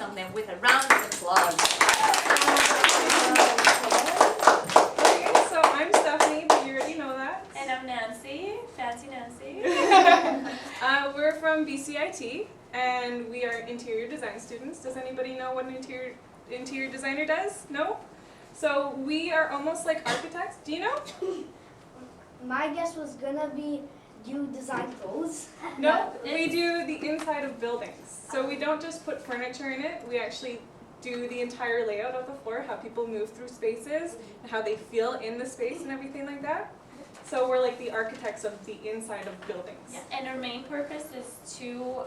welcome them with a round of applause. Okay, so I'm Stephanie, but you already know that. And I'm Nancy, Fancy Nancy. We're from BCIT, and we are interior design students. Does anybody know what an interior designer does? No? So we are almost like architects. Do you know? My guess was gonna be you design clothes. No, we do the inside of buildings. So we don't just put furniture in it, we actually do the entire layout of the floor, how people move through spaces, and how they feel in the space and everything like that. So we're like the architects of the inside of buildings. Yeah, and our main purpose is to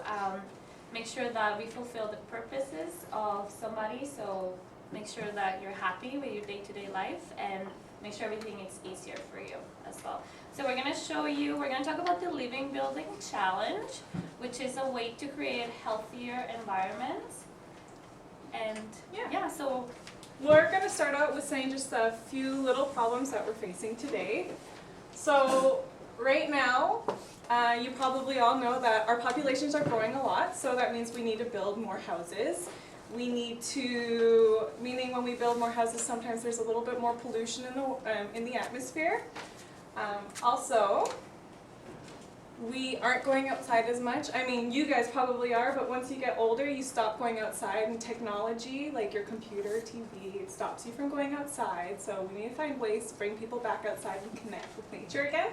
make sure that we fulfill the purposes of somebody. So make sure that you're happy with your day-to-day life and make sure everything is easier for you as well. So we're going to show you, we're going to talk about the Living Building Challenge, which is a way to create healthier environments. And yeah, so we're going to start out with saying just a few little problems that we're facing today. So right now, you probably all know that our populations are growing a lot, so that means we need to build more houses. We need to, meaning when we build more houses, sometimes there's a little bit more pollution in the atmosphere. Also, we aren't going outside as much. I mean, you guys probably are, but once you get older, you stop going outside, and technology, like your computer, TV, it stops you from going outside. So we need to find ways to bring people back outside and connect with nature again.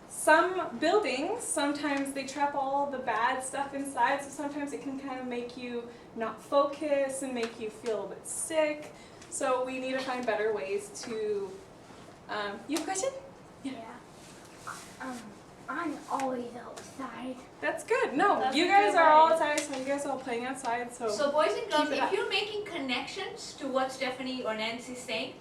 Some buildings, sometimes they trap all the bad stuff inside, so sometimes it can kind of make you not focus and make you feel a bit sick. So we need to find better ways to, you have a question? Yeah. I'm always outside. That's good. No, That's you a guys good are all way. outside, so you guys are all playing outside, so. So boys and girls, Keep it if up. you're making connections to what Stephanie or Nancy is saying,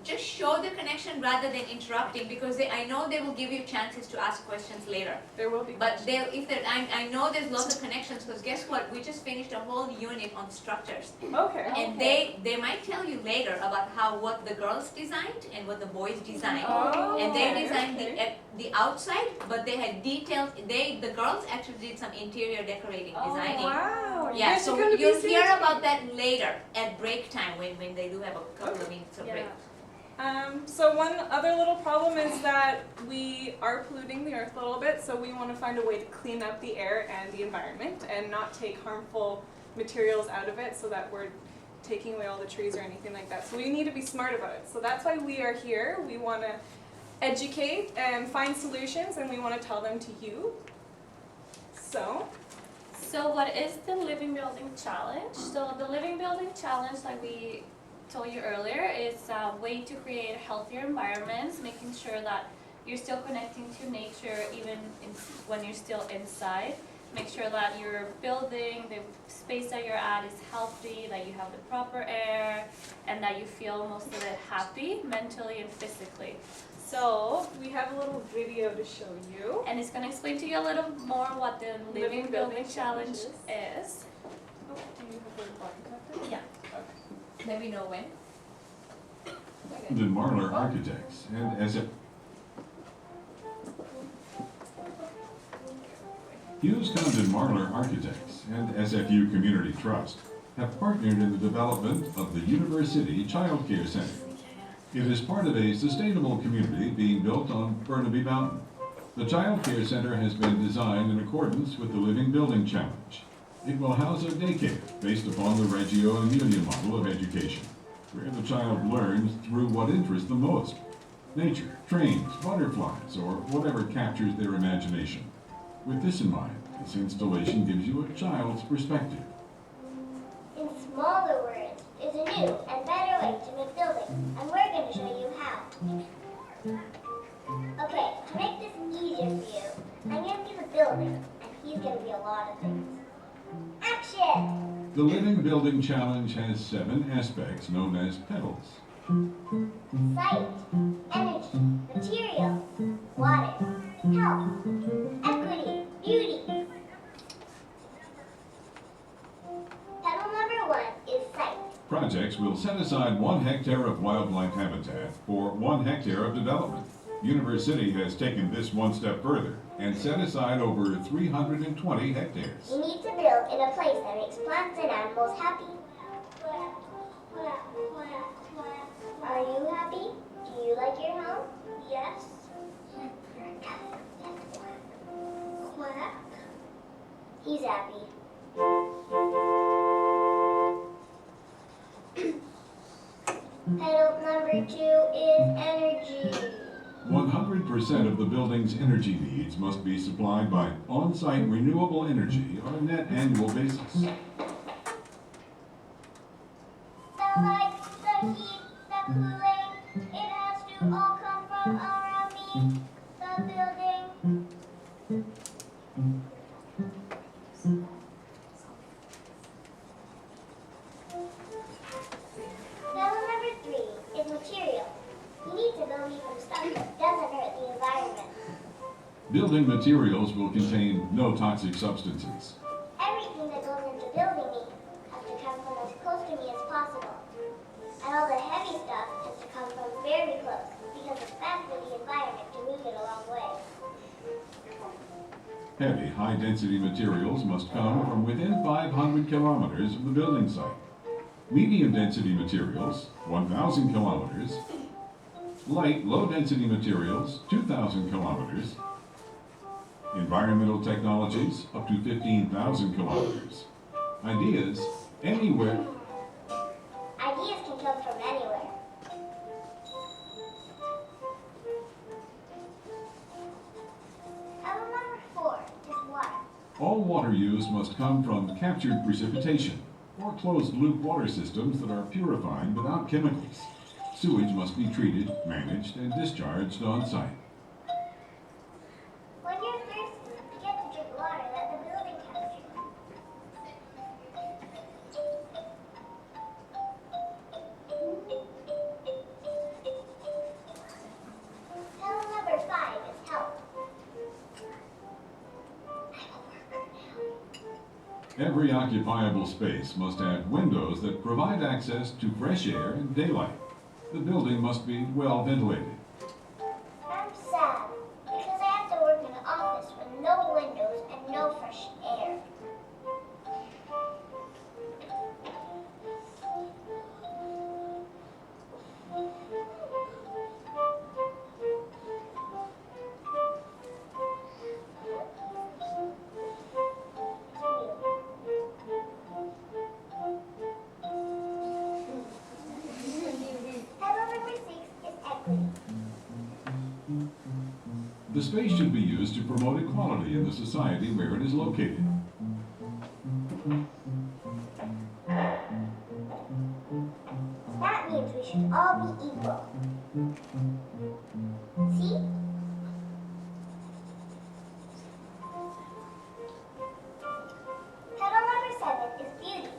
just show the connection rather than interrupting, because I know they will give you chances to ask questions later. There will be But questions. I know there's lots of connections, because guess what? We just finished a whole unit on structures. Okay. And they might tell you later about what the girls designed and what the boys designed. Oh, And they okay, designed okay. the outside, but they had details. The girls actually did some interior decorating, designing. Wow. Yeah, you so guys are you'll gonna be hear busy. about that later at break time when they do have a couple of minutes of break. So one other little problem is that we are polluting the earth a little bit, so we want to find a way to clean up the air and the environment and not take harmful materials out of it so that we're taking away all the trees or anything like that. So we need to be smart about it. So that's why we are here. We want to educate and find solutions, and we want to tell them to you. So what is the Living Building Challenge? So the Living Building Challenge, like we told you earlier, is a way to create healthier environments, making sure that you're still connecting to nature even when you're still inside. Make sure that your building, the space that you're at is healthy, that you have the proper air, and that you feel most of it happy, mentally and physically. So, we have a little video to show you. and it's going to explain to you a little more what the Living Building Challenge is. Oh, do you have a button connected? Yeah. Okay. Let me know when. The Marlar Architects, and as a Hughes Condon Marlar Architects and SFU Community Trust have partnered in the development of the University Child Care Center. It is part of a sustainable community being built on Burnaby Mountain. The Child Care Center has been designed in accordance with the Living Building Challenge. It will house a daycare based upon the Reggio Emilia model of education, where the child learns through what interests them most: nature, trains, butterflies, or whatever captures their imagination. With this in mind, this installation gives you a child's perspective. In smaller words, is a new and better way to make buildings, and we're going to show you how. Okay, to make this easier for you, I'm going to be the builder, and he's going to be a lot of things. Action! The Living Building Challenge has 7 aspects known as petals. Sight, energy, material, water, health, equity, beauty. Petal number 1 is sight. Projects will set aside 1 hectare of wildlife habitat for 1 hectare of development. University has taken this one step further and set aside over 320 hectares. You need to build in a place that makes plants and animals happy. Are you happy? Do you like your home? Yes. Quack. He's happy. Pedal number 2 is energy. 100% of the building's energy needs must be supplied by on-site renewable energy on a net annual basis. The lights, the heat, the cooling, it has to all come from around me. The building. Pedal number 3 is material. You need to build me from stuff that doesn't hurt the environment. Building materials will contain no toxic substances. Everything that goes into building me has to come from as close to me as possible. And all the heavy stuff has to come from very close because it's bad for the environment to move it a long way. Heavy, high-density materials must come from within 500 kilometers of the building site. Medium-density materials, 1,000 kilometers. Light, low-density materials, 2,000 kilometers. Environmental technologies, up to 15,000 kilometers. Ideas, anywhere. Ideas can come from anywhere. Pedal number 4 is water. All water use must come from captured precipitation or closed-loop water systems that are purified without chemicals. Sewage must be treated, managed, and discharged on-site. When you're thirsty, you get to drink water that the building captured. Pedal number 5 is help. I'm a worker now. Every occupiable space must have windows that provide access to fresh air and daylight. The building must be well ventilated. I'm sad because I have to work in an office with no windows and no fresh air. Pedal number 6 is equity. The space should be used to promote equality in the society where it is located. That means we should all be equal. See? Pedal number 7 is beauty.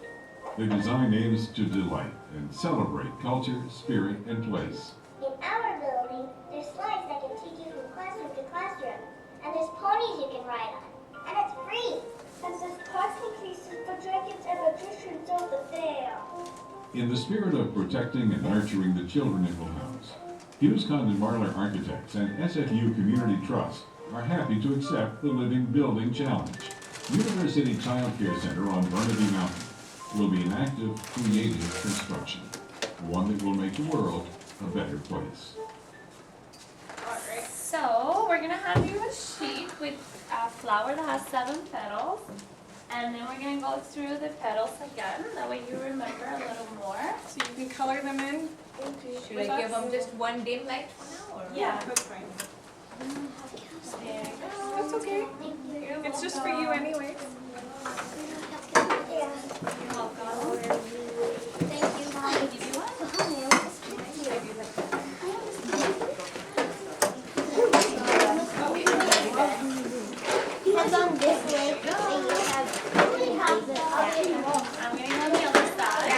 The design aims to delight and celebrate culture, spirit, and place. In our building, there's slides that can take you from classroom to classroom. And there's ponies you can ride on. And it's free. And there's costume pieces for dragons and magicians over there. In the spirit of protecting and nurturing the children it will house, Hughes Condon Marler Architects and SFU Community Trust are happy to accept the Living Building Challenge. University Child Care Center on Burnaby Mountain will be an active, creative construction, one that will make the world a better place. Alright. So we're gonna hand you a sheet with a flower that has 7 petals. And then we're gonna go through the petals again, that way you remember a little more. So you can color them in. Should I give them just one dim light for now, or? Yeah. That's fine. There you go. That's okay. It's just for you anyway. You're welcome. Thank you, Mom. I'll give you one. Hands on this way. And you have I'm gonna go on the other side.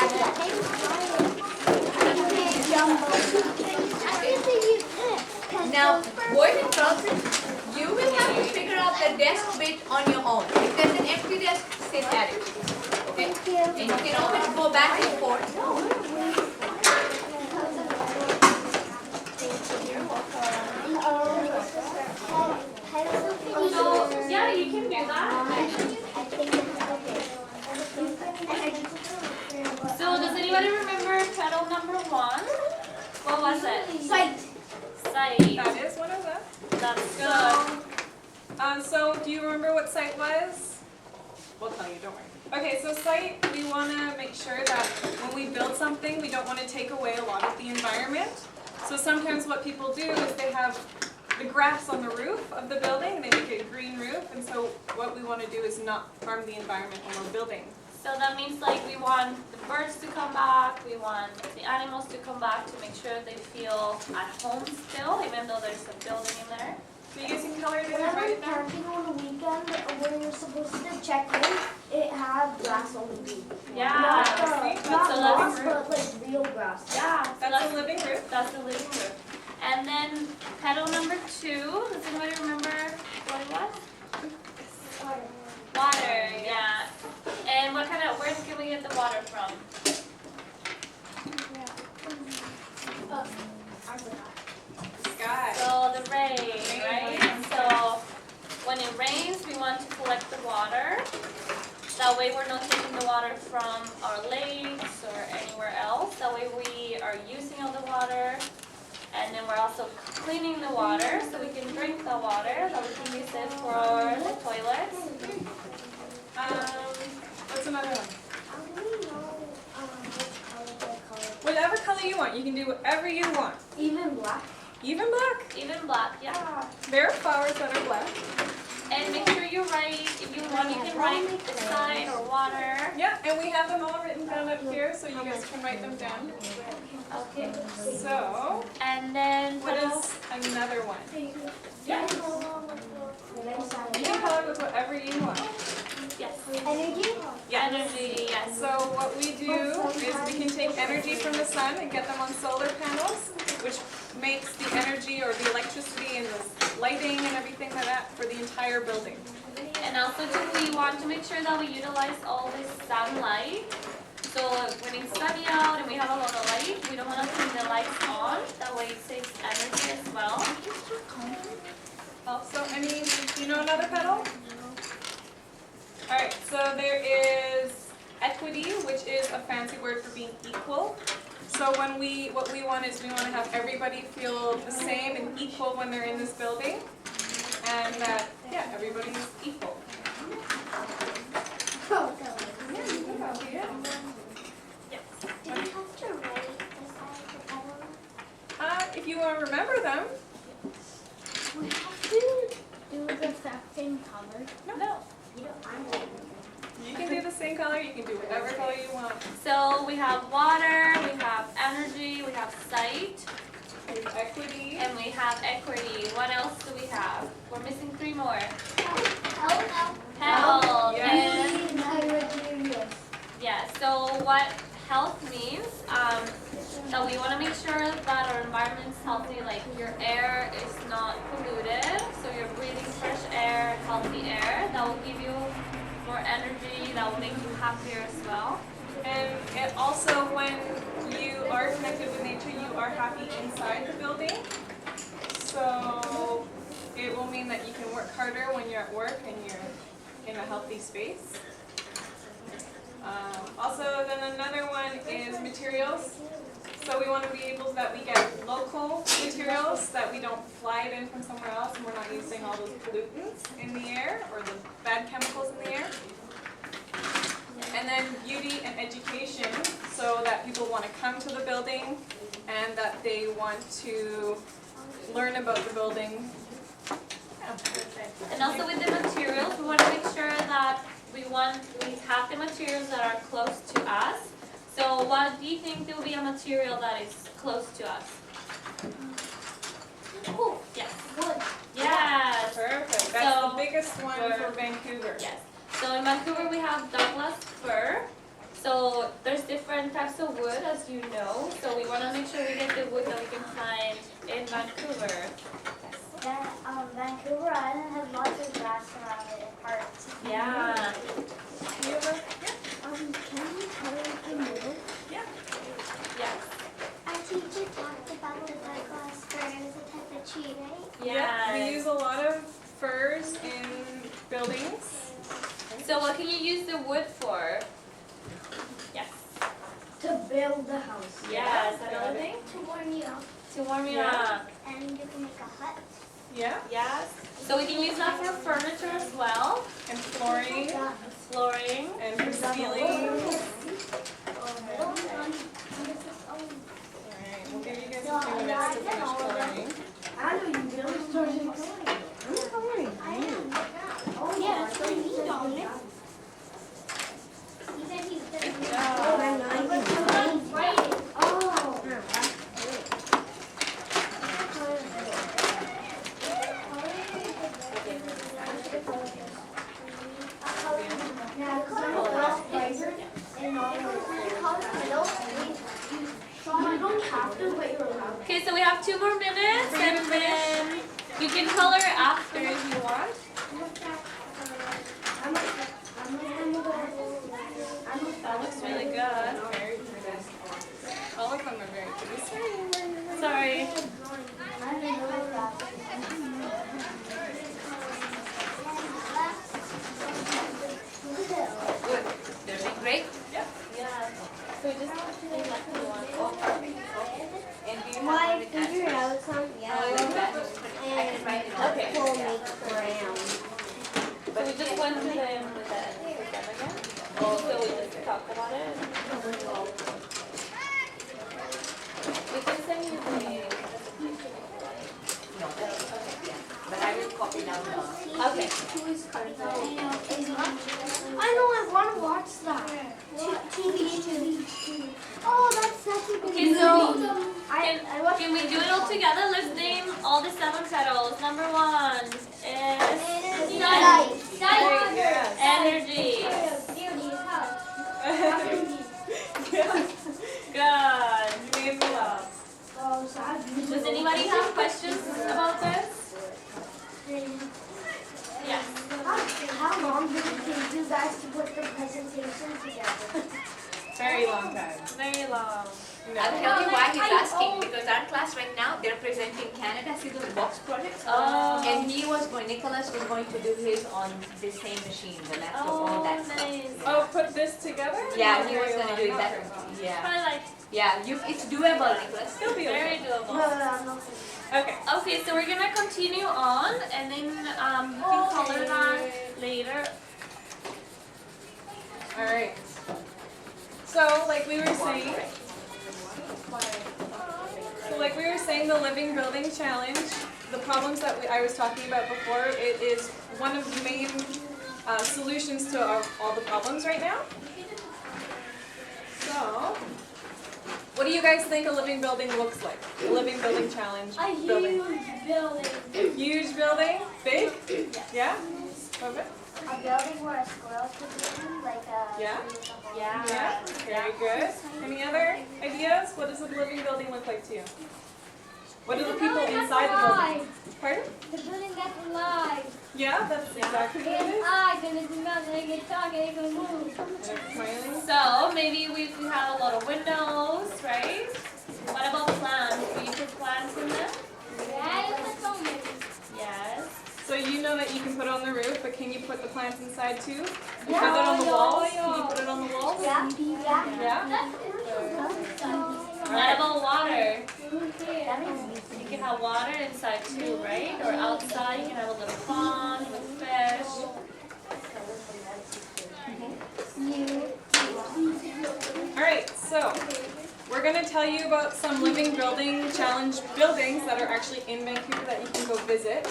Now, boys and girls, you will have to figure out the desk bit on your own. If there's an empty desk, sit at it. Okay? And you can always go back and forth. You're welcome. So, yeah, you can do that. I think it's So, does anybody remember petal number 1? What was it? Sight. Sight. That is one of them. That's good. So do you remember what sight was? We'll tell you, don't worry. Okay, so sight, we want to make sure that when we build something, we don't want to take away a lot of the environment. So sometimes what people do is they have the grass on the roof of the building, they make it a green roof, and so what we want to do is not harm the environment when we're building. So that means like we want the birds to come back, we want the animals to come back to make sure they feel at home still, even though there's a building in there. So you guys can color it in and Whenever write you're it down. camping on a weekend, when you're supposed to check in, it had grass on the roof. Yeah. Not, See? not That's a moss, living but like real grass. Yeah, so That's a living roof. that's the living room. And then petal number 2, does anybody remember what it was? Water, yeah. And what kind of, where can we get the water from? Sky. So the rain, right? So when it rains, we want to collect the water. That way we're not taking the water from our lakes or anywhere else. That way we are using all the water. And then we're also cleaning the water so we can drink the water. That we can use it for the toilets. What's another one? How do we know what color? Whatever color you want. You can do whatever you want. Even black. Even black. Even black, yeah. There are flowers that are black. And make sure you write, if you want, you can write the sign or water. Yeah, and we have them all written down up here so you guys can write them down. Okay. So, And then what is another one? Yes. You can color with whatever you want. Yes. Energy? Energy, yes. So what we do is we can take energy from the sun and get them on solar panels, which makes the energy or the electricity and the lighting and everything like that for the entire building. And also too, we want to make sure that we utilize all this sunlight. So when it's sunny out and we have a lot of light, we don't want to turn the lights on. That way it saves energy as well. Also, you know another petal? Alright, so there is equity, which is a fancy word for being equal. So what we want is we want to have everybody feel the same and equal when they're in this building. And that, yeah, everybody's equal. Do we have to write the size of petal? If you want to remember them, We have to do the exact same color. No. you can do the same color, you can do whatever color you want. So we have water, we have energy, we have sight, There's equity. and we have equity. What else do we have? We're missing 3 more. Health. Health. Yes. And yeah, so what health means, that we want to make sure that our environment's healthy, like your air is not polluted, so you're breathing fresh air, healthy air. That will give you more energy, that will make you happier as well. And it also, when you are connected with nature, you are happy inside the building. So it will mean that you can work harder when you're at work and you're in a healthy space. Also, then another one is materials. So we want to be able that we get local materials, that we don't fly it in from somewhere else, and we're not using all those pollutants in the air or the bad chemicals in the air. And then beauty and education, so that people want to come to the building and that they want to learn about the building. And also with the materials, we want to make sure that we have the materials that are close to us. So what do you think there will be a material that is close to us? Oh, Yes. wood. Yes. Perfect. That's So- the biggest one for Vancouver. Yes. So in Vancouver we have Douglas fir. So there's different types of wood, as you know. So we want to make sure we get the wood that we can find in Vancouver. Vancouver Island has lots of grass around it in parts. Yeah. Can you color the middle? Yes. Our teacher talked about the Douglas fir as a type of tree, right? Yeah. We use a lot of fir build the house. Yes, another thing? To warm you up. To warm you Yeah. up. And you can make a hut. Yeah? Yes. So we can use that for furniture as well. And flooring. Flooring. And for ceiling. Alright, we'll give you guys a few minutes to finish coloring. I know you really started coloring. Oh yeah, that's what you need on it. Even he's Good gonna job. Okay, so we have 2 more minutes and then you can color after if you want. That looks really good. Very pretty. All of them are very pretty. Sorry. Good. They're doing great. Yeah. So we just select the one. And do you have Well, one I with figured answers? out some, Oh, like that. I can write it on. Okay. will make brown. So we just went to them with them again. Oh, so we just talked about it. We can send you the. No, but I will copy down the. Okay. I know, I want to watch that. TV. Oh, that's such a good Okay, so I can we do it all together? Let's name all the 7 petals. Number 1 is energy. Good. Does anybody have questions about this? Yes. How long did it take you guys to put the presentation together? Very long time. Very long. I'll tell you why he's asking, because our class right now, they're presenting Canada Civil Box projects. Oh. And Nicholas was going to do his on the same machine, the laptop, all Oh, that stuff. nice. Oh, put this together? Yeah, Not he was very gonna long, do it not that very way. long. Yeah, Probably like yeah, it's doable, Nicholas. It'll be very okay. doable. Okay. Okay, so we're gonna continue on, and then you can color that later. Alright. So, like we were saying, the Living Building Challenge, the problems that I was talking about before, it is one of the main solutions to all the problems right now. So, what do you guys think a living building looks like? A living building challenge building. building. A huge building? Big? Yeah? Perfect. A building where a squirrel could live in, like a... Yeah? Yeah. Yeah? Very good. Any other ideas? What does a living building look like to you? What do the people inside the building? Pardon? The building that's alive. Yeah, that's exactly what it is. I can do nothing, I can talk, I can move. And it's smiling. So maybe we have a lot of windows, right? What about plants? Do you put plants in them? Yes. So you know that you can put it on the roof, but can you put the plants inside too? You put it on the walls? Can you put it on the walls? Yeah. Yeah? What about water? You can have water inside too, right? Or outside, you can have a little pond with fish. Alright, so we're going to tell you about some living building challenge buildings that are actually in Vancouver that you can go visit.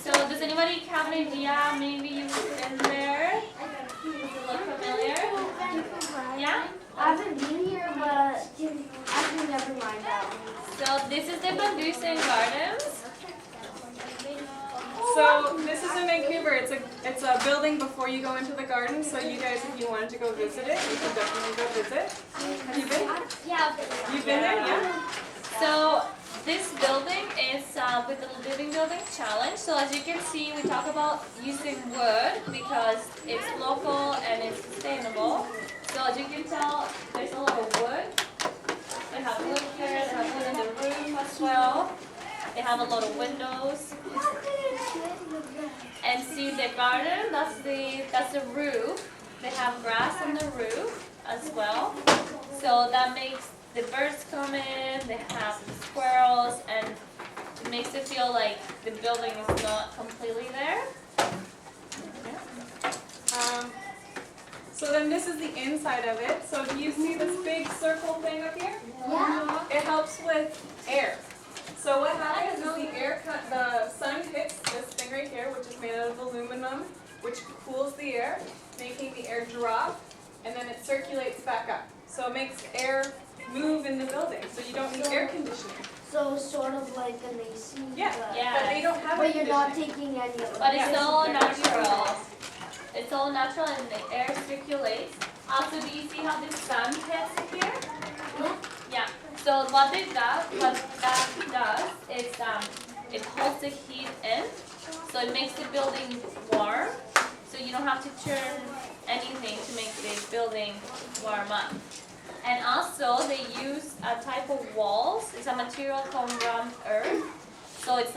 So does anybody have an idea? Maybe you've been there? Does it look familiar? Yeah? I haven't been here, but actually never mind that one. So this is the Bandusan Gardens. So this is in Vancouver. It's a building before you go into the garden. So you guys, if you wanted to go visit it, you can definitely go visit. Have you been? Yeah. You've been there, yeah? So this building is with the Living Building Challenge. So as you can see, we talk about using wood because it's local and it's sustainable. So as you can tell, there's a lot of wood. They have wood here, they have wood in the roof as well. They have a lot of windows. And see the garden, that's the roof. They have grass on the roof as well. So that makes the birds come in, they have the squirrels, and it makes it feel like the building is not completely there. So then this is the inside of it. So do you see this big circle thing up here? Yeah. It helps with air. So what happens is the sun hits this thing right here, which is made out of aluminum, which cools the air, making the air drop, and then it circulates back up. So it makes air move in the building, so you don't need air conditioning. So sort of like an AC. Yeah, Yeah. but they don't have But air you're not conditioning. taking any of But it. it's all natural. It's all natural and the air circulates. Also, do you see how the sun hits here? Yeah. Yeah. So what that does is it holds the heat in, so it makes the building warm. So you don't have to turn anything to make the building warm up. And also they use a type of walls. It's a material called rammed earth. So it's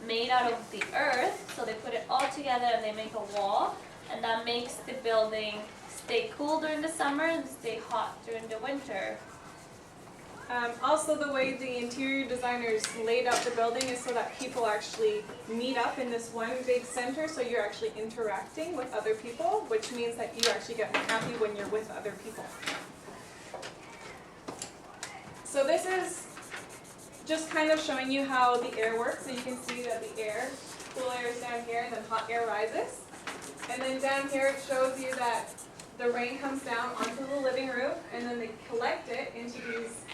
made out of the earth. So they put it all together and they make a wall, and that makes the building stay cool during the summer and stay hot during the winter. Also, the way the interior designers laid out the building is so that people actually meet up in this one big center, so you're actually interacting with other people, which means that you actually get happy when you're with other people. So this is just kind of showing you how the air works. So you can see that the air, cool air is down here, and then hot air rises. And then down here it shows you that the rain comes down onto the living room, and then they collect it into these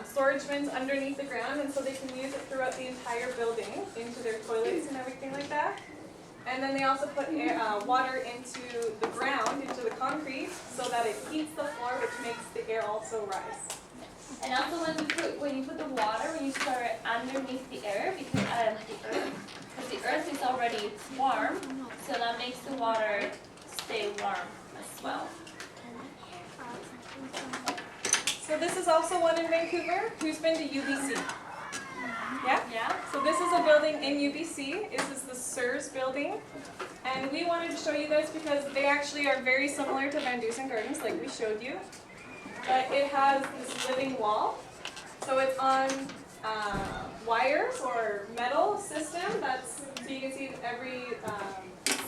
storage bins underneath the ground, and so they can use it throughout the entire building, into their toilets and everything like that. And then they also put water into the ground, into the concrete, so that it heats the floor, which makes the air also rise. And also when you put the water, when you store it underneath the air, because the earth is already warm, so that makes the water stay warm as well. So this is also one in Vancouver. Who's been to UBC? Yeah? Yeah? So this is a building in UBC. This is the SIRS building. And we wanted to show you this because they actually are very similar to Van Dusen Gardens, like we showed you. But it has this living wall. So it's on wires or metal system. So you can see every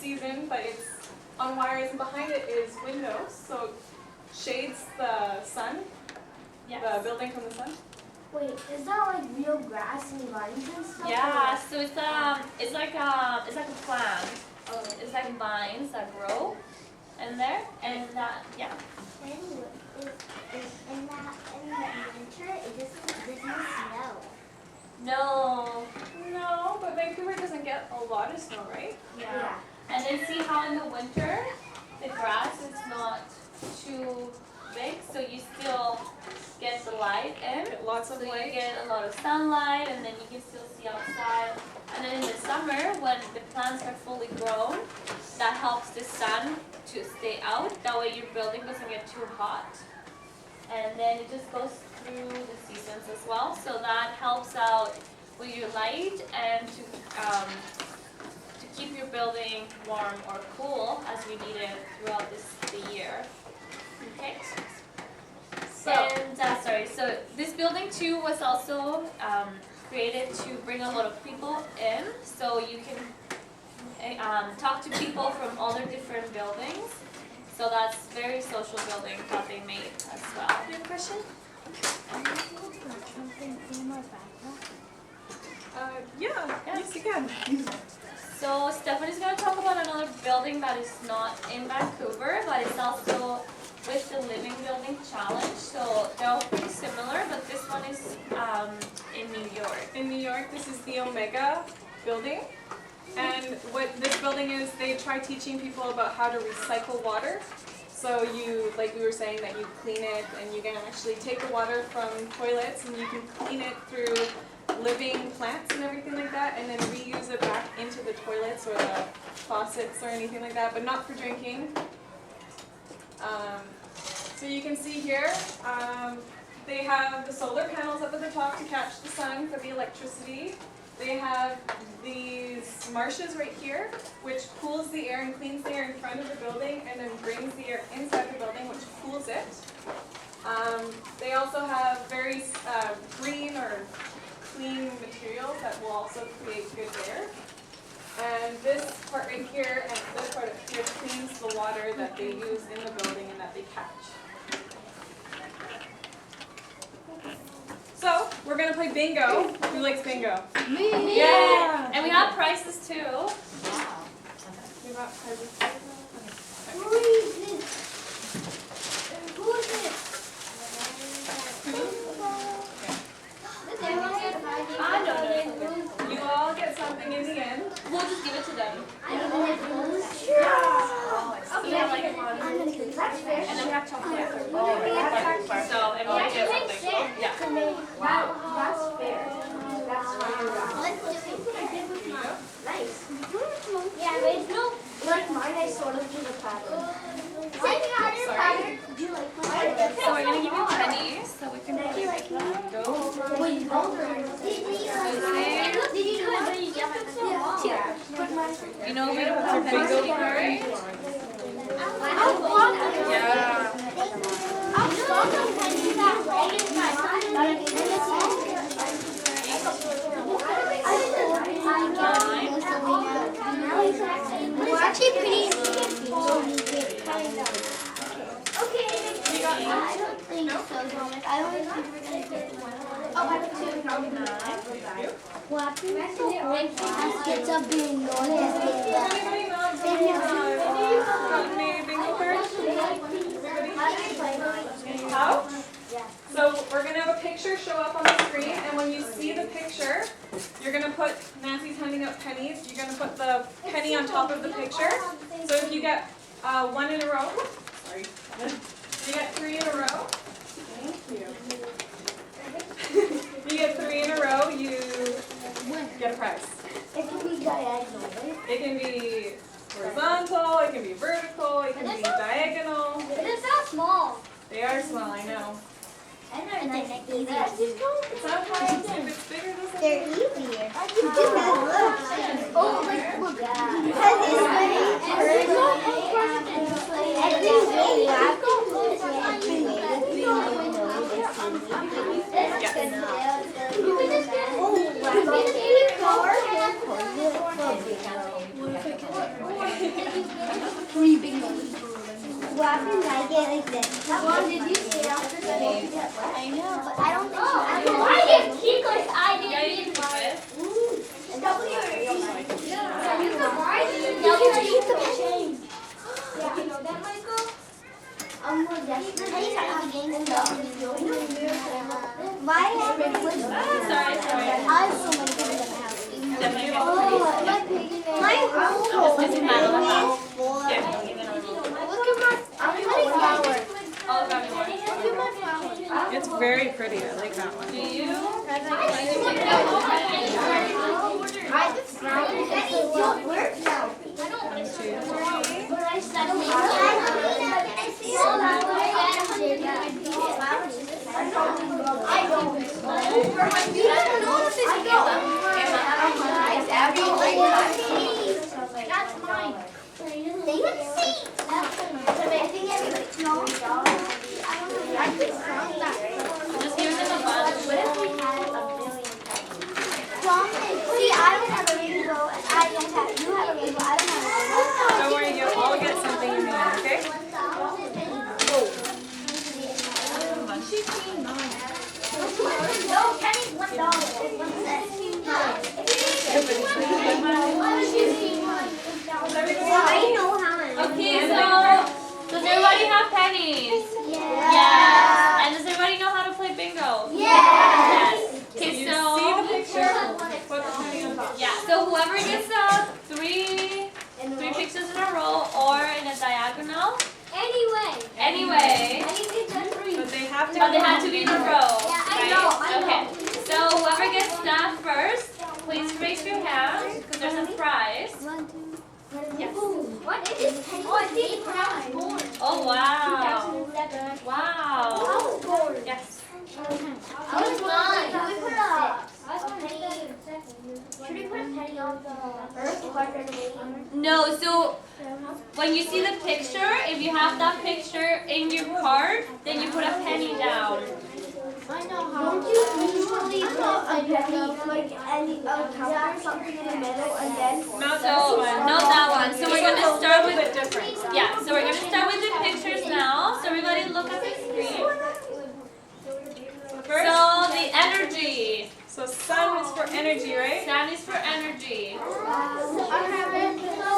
season, but it's on wires, and behind it is windows. So it shades the sun, the building from the sun. Wait, is that like real grass and vines and stuff? Yeah, so it's like a plant. It's like vines that grow in there, and yeah. In the winter, this is snow. No. But Vancouver doesn't get a lot of snow, right? Yeah. And then see how in the winter the grass is not too big, so you still get the light in. Get lots of So light. you get a lot of sunlight, and then you can still see outside. And then in the summer, when the plants are fully grown, that helps the sun to stay out. That way your building doesn't get too hot. And then it just goes through the seasons as well. So that helps out with your light and to keep your building warm or cool as you need it throughout the year. Okay. So this building too was also created to bring a lot of people in, so you can talk to people from all their different buildings. So that's very social building that they made as well. You have a question? Yeah, yes you can. So Stephanie's going to talk about another building that is not in Vancouver, but it's also with the Living Building Challenge. So they're all pretty similar, but this one is in New York. In New York, this is the Omega building. And what this building is, they try teaching people about how to recycle water. So you, like we were saying, that you clean it and you can actually take the water from toilets and you can clean it through living plants and everything like that, and then reuse it back into the toilets or the faucets or anything like that, but not for drinking. So you can see here, they have the solar panels up at the top to catch the sun for the electricity. They have these marshes right here, which cools the air and cleans the air in front of the building, and then brings the air inside the building, which cools it. They also have very green or clean materials that will also create good air. And this part right here and this part up here cleans the water that they use in the building and that they catch. So, we're going to play bingo. Who likes bingo? Me! Yeah! And we have prizes too. We got prizes. Who is this? Who is this? I don't know. You all get something in the end. We'll just give it to them. That's fair. And then we have chocolate. That's So everyone gets something. Yeah. fair. That's nice. Yeah, wait, no. Like mine, I sort of do the pattern. Sorry. Do you like mine? So we're gonna give you pennies so we can Do you like mine? Go. Wait, you don't. Did you do it? Yeah. You know we don't have pennies anymore, right? Yeah. We're actually pretty I don't think so, Thomas. I don't think we're going to get one. Oh, I have two. What? Gets a bingo. Anybody not gotten a bingo card? How? So we're going to have a picture show up on the screen, and when you see the picture, you're going to put, Nancy's handing out pennies, you're going to put the penny on top of the picture. So if you get one in a row, sorry, you get 3 in a row. Thank you. You get 3 in a row, you get a prize. It can be diagonal, right? It can be horizontal, it can be vertical, it can be diagonal. It is so small. They are small, I know. And they're nice and easy to do. Sometimes if it's bigger, it doesn't They're easier. Oh, like, look. Because it's Three bingos. Why did I get like this? Mom, did you see after the game? I know, but I don't think I didn't keep like I did. Yeah, you can keep it. Keep the change. Yeah, you know that, Michael? Why have it with Sorry. I have so many things in the house. Definitely get Oh, my piggy bank. My Just doesn't matter what else. Four. Yeah, give it a roll. Look at my flower. Oh, got me one. Look at my flower. It's very pretty, I like that one. Do you? Don't work now. But I suddenly I don't. You don't know if it's That's mine. They can see. I think everybody knows. I could count that. Just give them a bunch. What if we had a billion pennies? See, I don't have a rainbow, and I don't have. You have a rainbow. I don't have a rainbow. Don't worry, you all get something in the end, okay? No, penny's $1. What's that? I know how many. Okay, so does everybody have pennies? Yes. And does everybody know how to play bingo? Yes. Okay, You so see the picture, put the penny on top. yeah, so whoever gets three pictures in a row or in a diagonal, anyway, But they have to. but they have to be in a row. Yeah, I right? know, I know. Okay, so whoever gets that first, please raise your hand because there's a prize. Yes. What is this penny? Oh, I think when I was born. Oh wow. 2007. Wow. I was born. Yes. I was born. Should we put a penny? Should we put a penny on the earth? No, so when you see the picture, if you have that picture in your card, then you put a penny down. Don't you usually put like any counter or something in the middle and then? Not So, this one. not that one. So we're This gonna one's start a with, little bit different. yeah, so we're gonna start with the pictures now. So everybody look at the screen. First, So the energy. so sun is for energy, right? Sun is for energy.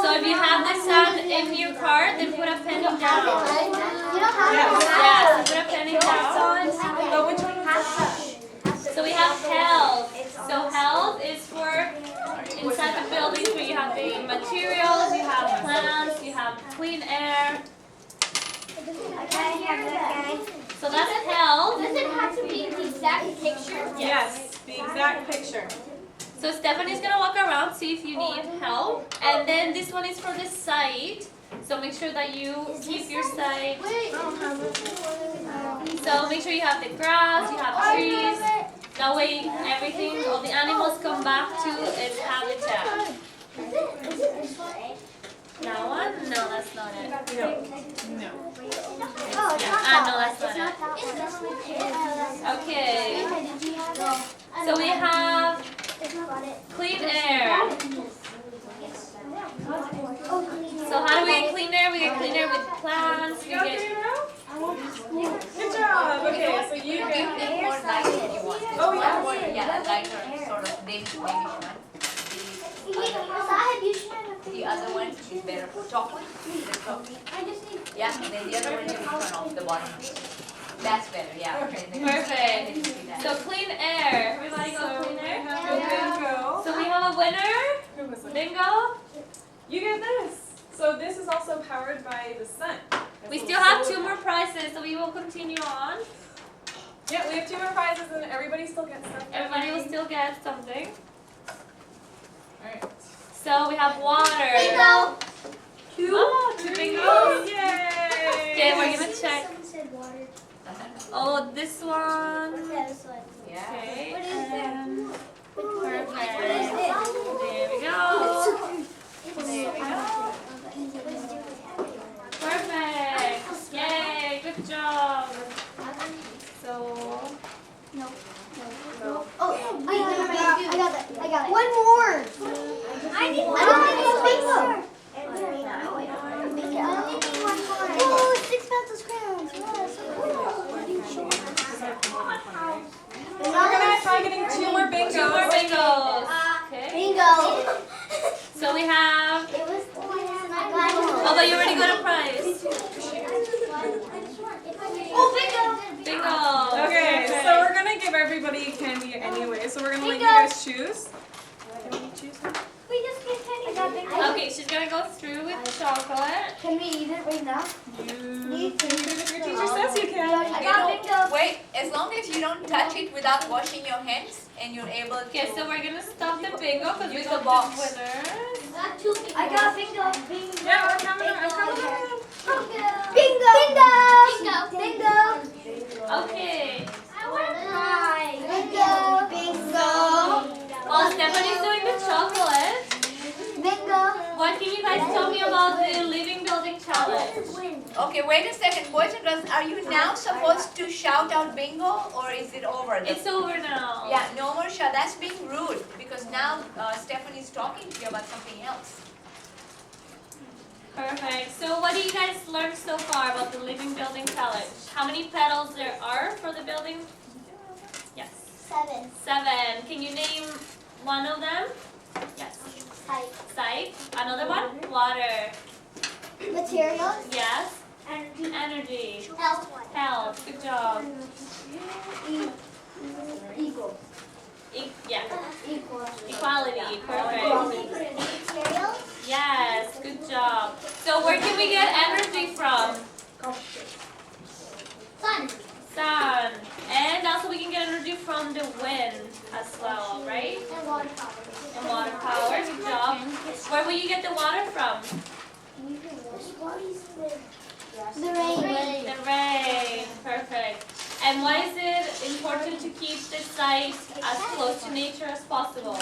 So if you have the sun in your card, then put a penny down. You don't have Yeah, so put a penny down. Oh, which one was that? So we have health. So health is for inside the buildings where you have the materials, you have plants, you have clean air. So that's health. Does it have to be the exact picture? Yes, the exact picture. So Stephanie's gonna walk around, see if you need help. And then this one is for the site. So make sure that you keep your site. So make sure you have the grass, you have trees. That way everything, all the animals come back to its habitat. That one? No, that's not it. No. No, that's not it. Okay. So we have clean air. So how do we get clean air? We get clean air with plants. We You okay get now? Good job. Okay, so you Give get. them more light if you want. Oh, yeah. More, yeah, lighter sort of baby one. The other one is better for chocolate. Yeah, and then the other one you can turn off the bottom. That's better, yeah. Okay. perfect. So clean air. Everybody go clean air. Bingo. So we have a winner. Who was it? Bingo. You get this. So this is also powered by the sun. We still have 2 more prizes, so we will continue on. Yeah, we have 2 more prizes and everybody still gets stuff. Everybody will still get something. Alright. So we have water. Bingo. 2. Oh, 2 bingos. Yay! Okay, we're gonna check. Someone said water. Oh, this one. Yeah, this one. Okay. What is and perfect. What is There we go. There we go. Perfect. Yay, good job. So, Oh, I got it. One more. I don't need a bingo. I only need one more. Oh, 6 pencils crowns. We're gonna try getting 2 more bingos. 2 more bingos. Okay. Bingo. So we have. It was Oh, but you already got a prize. Oh, bingo. Bingo. Okay, Perfect. so we're gonna give everybody candy anyway. So we're gonna let you guys choose. Can we choose? We just get candy. Okay, she's gonna go through with chocolate. Can we eat it right now? You can eat it if your teacher says you can. I got bingo. Wait, as long as you don't touch it without washing your hands and you're able to. Okay, so we're gonna stop the bingo because we Use got the box. the winners. I got bingo. Bingo. Yeah, we're coming. I'm coming. Bingo. Bingo. Bingo. Okay. Bingo. Bingo. While Stephanie's doing the chocolate, Bingo. what can you guys tell me about the living building challenge? Okay, wait a second. Boys and girls, are you now supposed to shout out bingo or is it over? It's over now. Yeah, no more shout. That's being rude because now Stephanie's talking to you about something else. Perfect. So what do you guys learn so far about the living building challenge? How many petals there are for the building? Yes. 7. 7. Can you name one of them? Yes. Site. Another one? Water. Materials. Yes. Energy. Health. Health. Good job. Equal. Yeah. Equal. Equality. Perfect. Materials. Yes. Good job. So where can we get energy from? Sun. Sun. And also we can get energy from the wind as well, right? And water power. And water power. Good job. Where will you get the water from? The rain. The rain. Perfect. And why is it important to keep the site as close to nature as possible?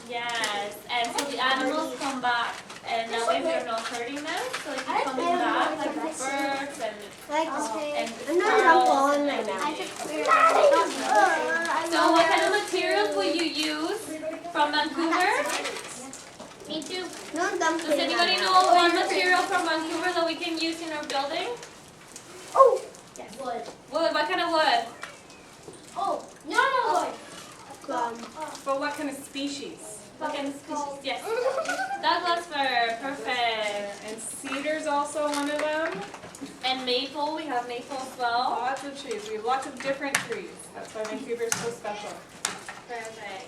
Yes. And so the animals come back, and that way we're not hurting them, so they keep coming back. materials. in my mouth. So what kind of materials will you use from Vancouver? Me too. No, dump Does anybody know one material from Vancouver that we can use in our building? Oh, Wood. Wood, what kind of wood? Oh, normal wood. But what kind of species? Fucking species, yes. Douglas fir, perfect. And cedar's also one of them. And maple, we have maple as well. Lots of trees. We have lots of different trees. That's why Vancouver is so special. Perfect.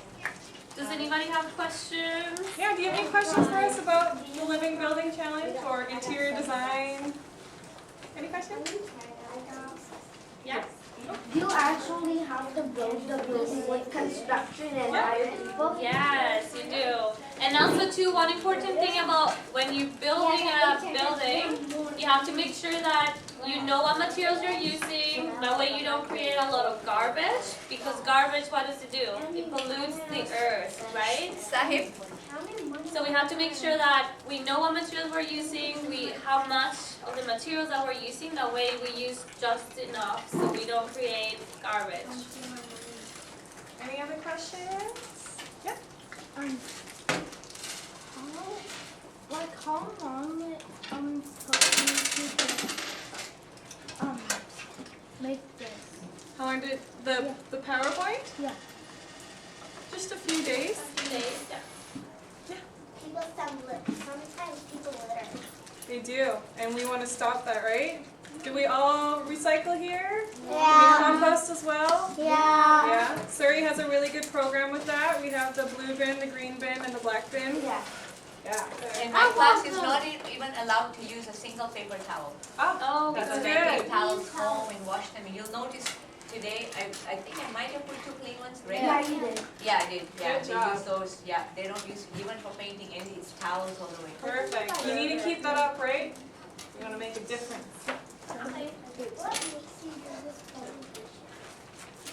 Does anybody have questions? Yeah, do you have any questions for us about the Living Building Challenge or interior design? Any questions? Yes. Do you actually have to build the building with construction and hire people? Yes, you do. And also too, one important thing about when you're building a building, you have to make sure that you know what materials you're using. That way you don't create a lot of garbage. Because garbage, what does it do? It pollutes the earth, right? Sahib, So we have to make sure that we know what materials we're using, how much of the materials that we're using, that way we use just enough so we don't create garbage. Any other questions? Yeah. How long it supposed to make this? How long did the PowerPoint? Yeah. Just a few days. People sometimes people litter. They do, and we want to stop that, right? Do we all recycle here? Yeah. We compost as well? Yeah. Yeah. Surrey has a really good program with that. We have the blue bin, the green bin, and the black bin. Yeah. Yeah. in my class is not even allowed to use a single paper towel. Oh, That's Because good. I take towels home and wash them. You'll notice today, I think I might have put 2 clean ones, right? Yeah, you did. Yeah, I did. Yeah, Good they job. use those. Yeah, they don't use, even for painting, anything, it's towels all the way. Perfect. You need to keep that up, right? You want to make a difference. What makes you do this presentation?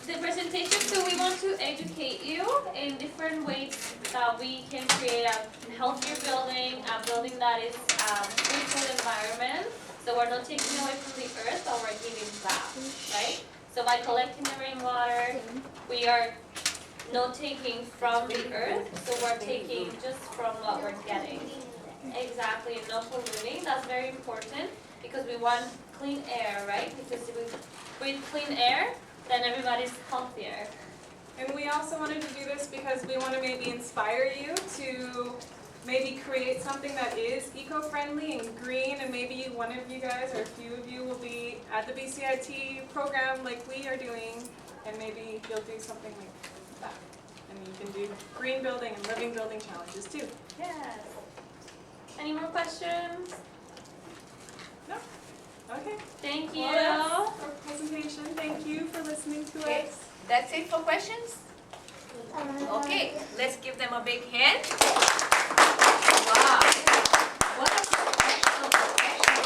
the presentation, so we want to educate you in different ways that we can create a healthier building, a building that is good for the environment. So we're not taking away from the earth, but we're giving back, right? So by collecting the rainwater, we are not taking from the earth, so we're taking just from what we're getting. Exactly, and not polluting. That's very important because we want clean air, right? Because if we breathe clean air, then everybody's healthier. And we also wanted to do this because we want to maybe inspire you to maybe create something that is eco-friendly and green, and maybe one of you guys or a few of you will be at the BCIT program like we are doing, and maybe you'll do something like that. And you can do green building and living building challenges too. Yes. Any more questions? No? Okay. Thank you. Well, that's our presentation. Thank you for listening to Okay, us. that's it for questions? Okay, let's give them a big hand. Wow.